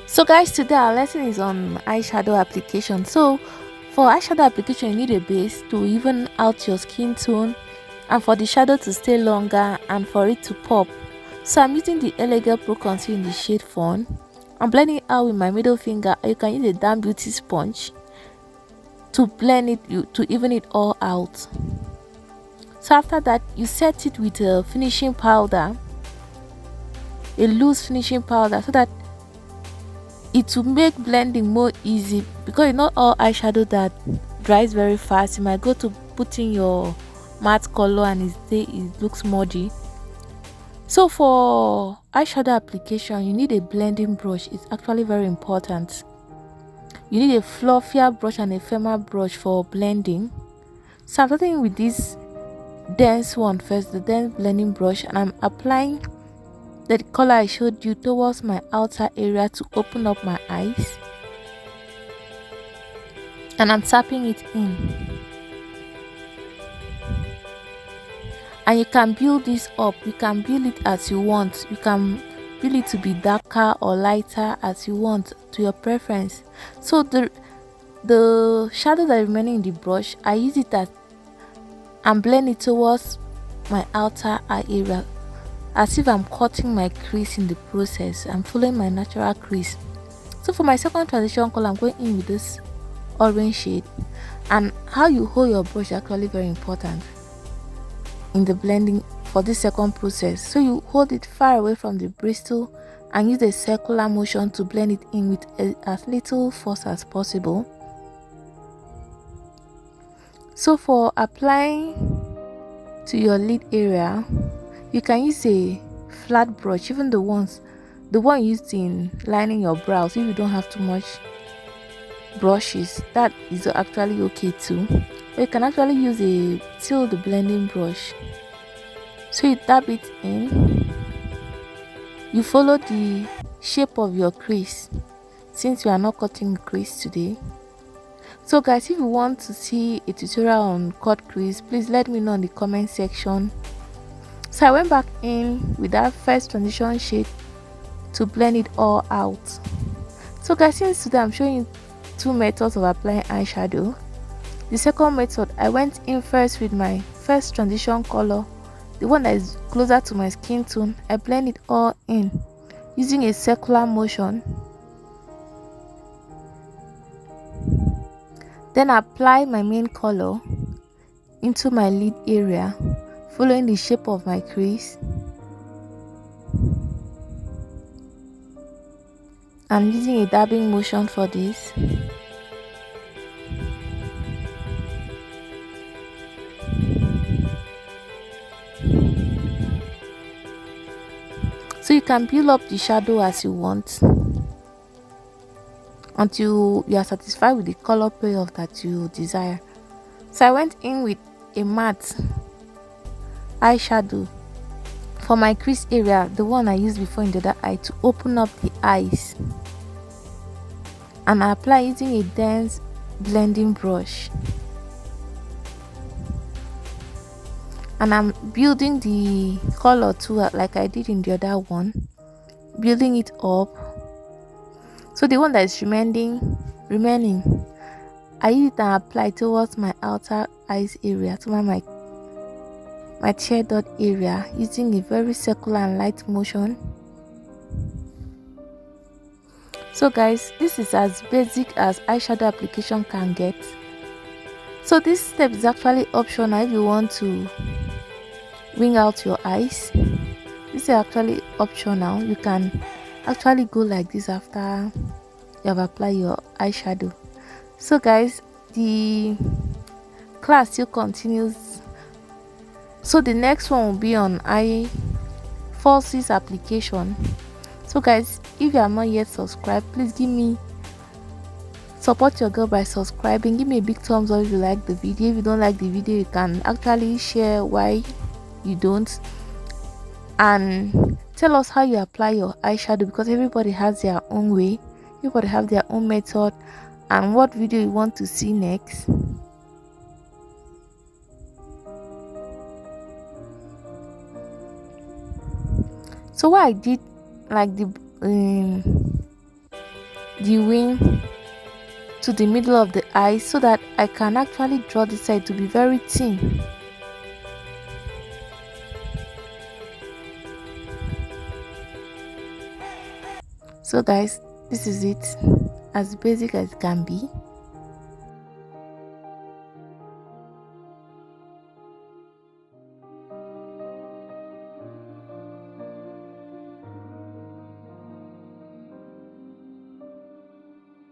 So guys, today our lesson is on eyeshadow application. So for eyeshadow application, you need a base to even out your skin tone and for the shadow to stay longer and for it to pop. So I'm using the Elegant Pro Concealer in the shade Fawn. I'm blending it out with my middle finger. You can use a damp beauty sponge to blend it, to even it all out. So after that, you set it with a finishing powder, a loose finishing powder, so that it will make blending more easy, because not all eyeshadow that dries very fast. You might go to put in your matte color and it looks muddy. So for eyeshadow application, you need a blending brush. It's actually very important. You need a fluffier brush and a firmer brush for blending. So I'm starting with this dense one first, the dense blending brush, and I'm applying the color I showed you towards my outer area to open up my eyes, and I'm tapping it in. And you can build this up. You can build it as you want. You can build it to be darker or lighter as you want, to your preference. So the shadow that is remaining in the brush, I use it as and blend it towards my outer eye area, as if I'm cutting my crease in the process. I'm following my natural crease. So for my second transition color, I'm going in with this orange shade. And how you hold your brush is actually very important in the blending for this second process. So you hold it far away from the bristle and use a circular motion to blend it in with as little force as possible. So for applying to your lid area, you can use a flat brush, even the one used in lining your brows. If you don't have too much brushes, that is actually okay too. But you can actually use a the blending brush. So you tap it in, you follow the shape of your crease, since we are not cutting crease today. So guys, if you want to see a tutorial on cut crease, please let me know in the comment section. So I went back in with that first transition shade to blend it all out. So guys, since today I'm showing you two methods of applying eyeshadow. The second method, I went in first with my first transition color, the one that is closer to my skin tone. I blend it all in using a circular motion. Then apply my main color into my lid area, following the shape of my crease. I'm using a dabbing motion for this. So you can build up the shadow as you want until you are satisfied with the color payoff that you desire. So I went in with a matte eyeshadow for my crease area, the one I used before in the other eye, to open up the eyes, and I apply using a dense blending brush. And I'm building the color too, like I did in the other one, building it up. So the one that is remaining, I use it and apply towards my outer eyes area, to my tear dot area, using a very circular and light motion. So guys, this is as basic as eyeshadow application can get. So this step is actually optional if you want to wing out your eyes. This is actually optional. You can actually go like this after you have applied your eyeshadow. So guys, the class still continues. So the next one will be on eye falsies application. So guys, if you are not yet subscribed, please support your girl by subscribing. Give me a big thumbs up if you like the video. If you don't like the video, you can actually share why you don't, and tell us how you apply your eyeshadow, because everybody has their own way, everybody have their own method, and what video you want to see next. So what I did, like the wing to the middle of the eye so that I can actually draw this side to be very thin. So guys, this is it, as basic as it can be.